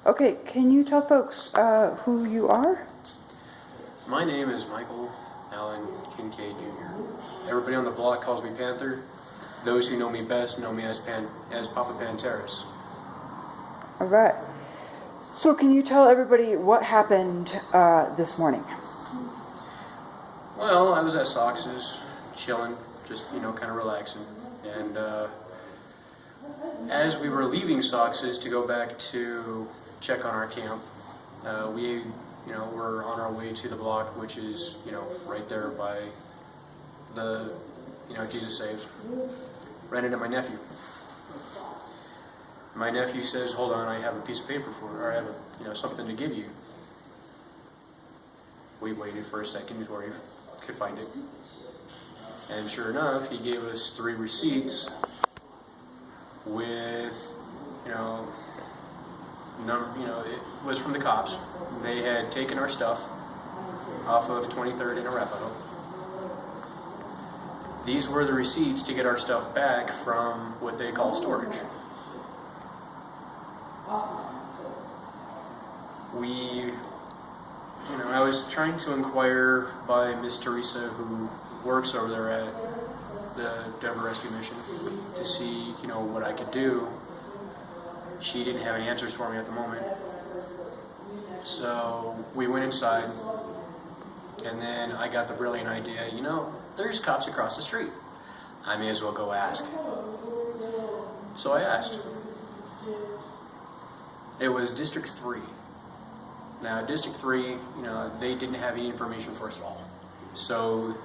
Okay, can you tell folks who you are? My name is Michael Allen Kincaid Jr. Everybody on the block calls me Panther. Those who know me best know me as Papa Panteris. All right. So can you tell everybody what happened this morning? Well, I was at Sox's, chilling, just, kind of relaxing. And as we were leaving Sox's to go back to check on our camp, we, were on our way to the block, which is, right there by the, Jesus Saves. Ran into my nephew. My nephew says, "Hold on, I have a piece of paper or I have something to give you." We waited for a second before he could find it. And sure enough, he gave us 3 receipts with, it was from the cops. They had taken our stuff off of 23rd and Arapahoe. These were the receipts to get our stuff back from what they call storage. I was trying to inquire by Miss Teresa, who works over there at the Denver Rescue Mission, to see, what I could do. She didn't have any answers for me at the moment. So we went inside, and then I got the brilliant idea, there's cops across the street. I may as well go ask. So I asked. It was District 3. Now, District 3, they didn't have any information for us at all. So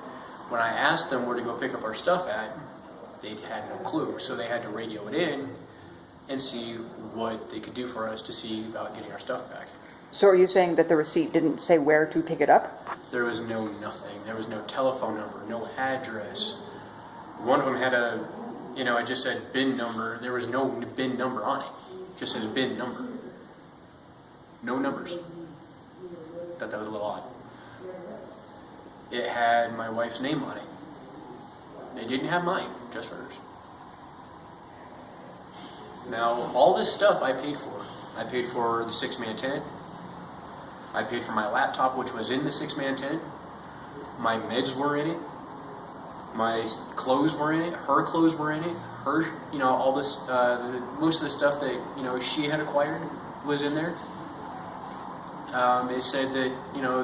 when I asked them where to go pick up our stuff at, they had no clue. So they had to radio it in and see what they could do for us to see about getting our stuff back. So are you saying that the receipt didn't say where to pick it up? There was nothing. There was no telephone number, no address. One of them had it just said bin number. There was no bin number on it. It just says bin number. No numbers. Thought that was a little odd. It had my wife's name on it. They didn't have mine, just hers. Now, all this stuff I paid for. I paid for the 6-man tent. I paid for my laptop, which was in the 6-man tent. My meds were in it. My clothes were in it. Her clothes were in it. Her, all this, most of the stuff that, she had acquired was in there. It said that,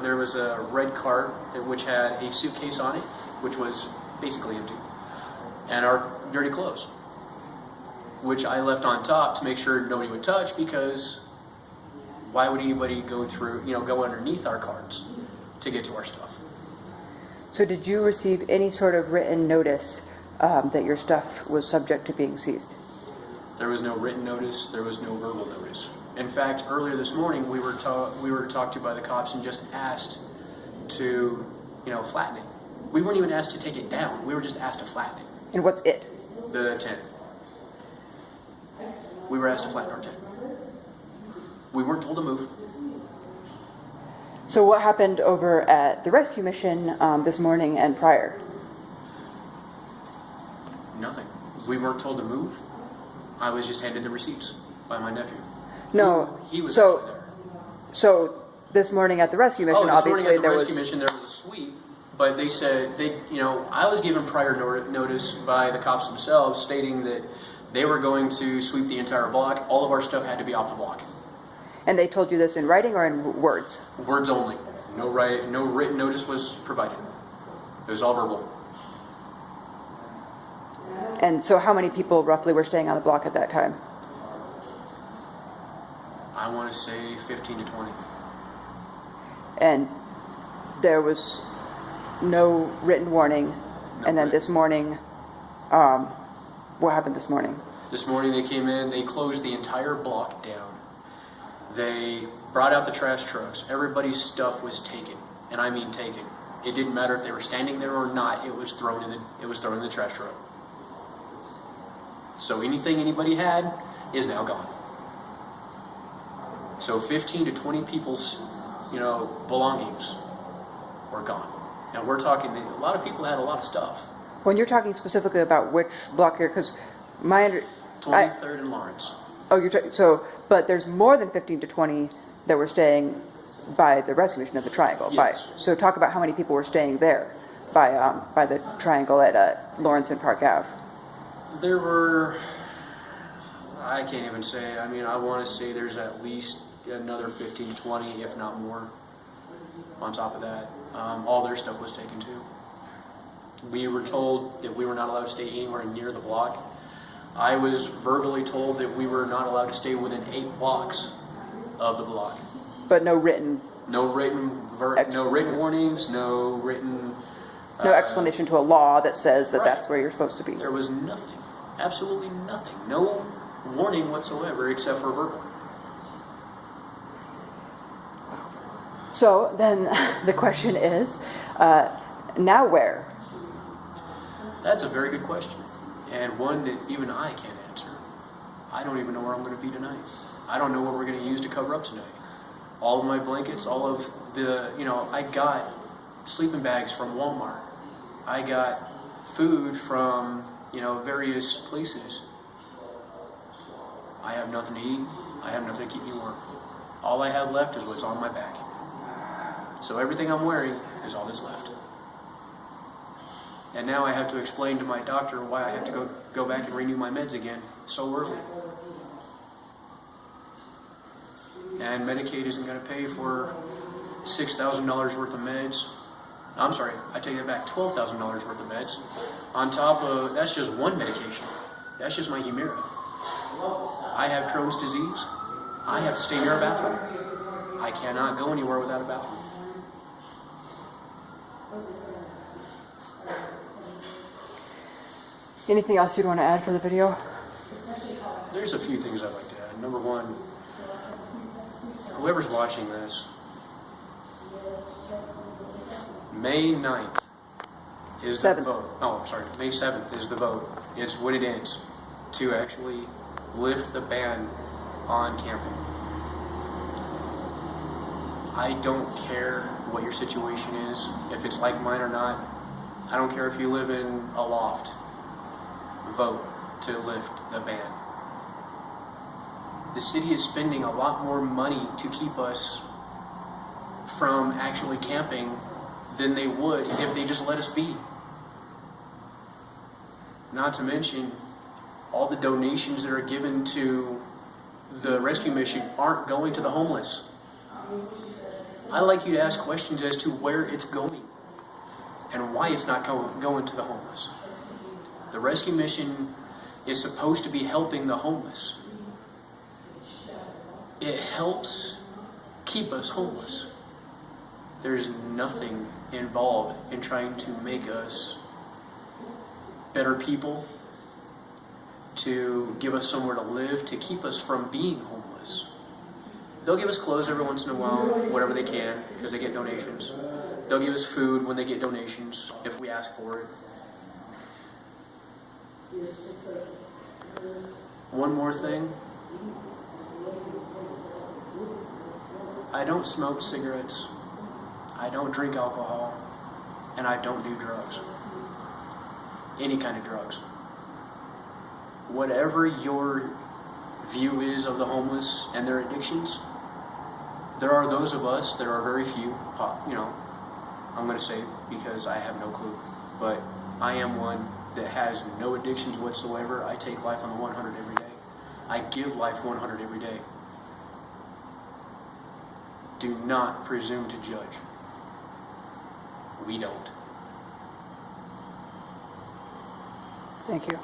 there was a red cart which had a suitcase on it, which was basically empty, and our dirty clothes, which I left on top to make sure nobody would touch, because why would anybody go through, go underneath our carts to get to our stuff? So did you receive any sort of written notice that your stuff was subject to being seized? There was no written notice. There was no verbal notice. In fact, earlier this morning, we were talked to by the cops and just asked to, flatten it. We weren't even asked to take it down. We were just asked to flatten it. And what's it? The tent. We were asked to flatten our tent. We weren't told to move. So what happened over at the rescue mission this morning and prior? Nothing. We weren't told to move. I was just handed the receipts by my nephew. No. He was actually there. So this morning at the rescue mission, obviously there was a sweep, but they said I was given prior notice by the cops themselves, stating that they were going to sweep the entire block. All of our stuff had to be off the block. And they told you this in writing or in words? Words only. No written notice was provided. It was all verbal. And so how many people roughly were staying on the block at that time? I want to say 15 to 20. And there was no written warning. No and then written. This morning, what happened this morning? This morning they came in, they closed the entire block down. They brought out the trash trucks. Everybody's stuff was taken, and I mean taken. It didn't matter if they were standing there or not. It was thrown in the trash truck. So anything anybody had is now gone. So 15 to 20 people's, belongings were gone. And we're talking, a lot of people had a lot of stuff. When you're talking specifically about which block here, because 23rd and Lawrence. Oh, so, but there's more than 15 to 20 that were staying by the rescue mission at the Triangle. Yes. So talk about how many people were staying there by the Triangle at Lawrence and Park Ave. There were, I can't even say. I mean, I want to say there's at least another 15 to 20, if not more, on top of that. All their stuff was taken too. We were told that we were not allowed to stay anywhere near the block. I was verbally told that we were not allowed to stay within 8 blocks of the block. But no written No written warnings, no written... no explanation to a law that says that that's where you're supposed to be. There was nothing. Absolutely nothing. No warning whatsoever except for verbal. So then the question is, now where? That's a very good question, and one that even I can't answer. I don't even know where I'm going to be tonight. I don't know what we're going to use to cover up tonight. All of my blankets, all of the, I got sleeping bags from Walmart. I got food from, various places. I have nothing to eat. I have nothing to keep me warm. All I have left is what's on my back. So everything I'm wearing is all that's left. And now I have to explain to my doctor why I have to go back and renew my meds again so early. And Medicaid isn't going to pay for $6,000 worth of meds. I'm sorry, I take that back, $12,000 worth of meds. On top of, that's just one medication. That's just my Humira. I have Crohn's disease. I have to stay near a bathroom. I cannot go anywhere without a bathroom. Anything else you'd want to add for the video? There's a few things I'd like to add. Number one, whoever's watching this, May 9th is the vote. Oh, I'm sorry. May 7th is the vote. It's when it ends to actually lift the ban on camping. I don't care what your situation is, if it's like mine or not. I don't care if you live in a loft. Vote to lift the ban. The city is spending a lot more money to keep us from actually camping than they would if they just let us be. Not to mention, all the donations that are given to the rescue mission aren't going to the homeless. I'd like you to ask questions as to where it's going and why it's not going to the homeless. The rescue mission is supposed to be helping the homeless. It helps keep us homeless. There's nothing involved in trying to make us better people, to give us somewhere to live, to keep us from being homeless. They'll give us clothes every once in a while, whatever they can, because they get donations. They'll give us food when they get donations, if we ask for it. One more thing. I don't smoke cigarettes, I don't drink alcohol, and I don't do drugs. Any kind of drugs. Whatever your view is of the homeless and their addictions, there are those of us, there are very few, I'm going to say because I have no clue, but I am one that has no addictions whatsoever. I take life on the 100 every day. I give life 100 every day. Do not presume to judge. We don't. Thank you.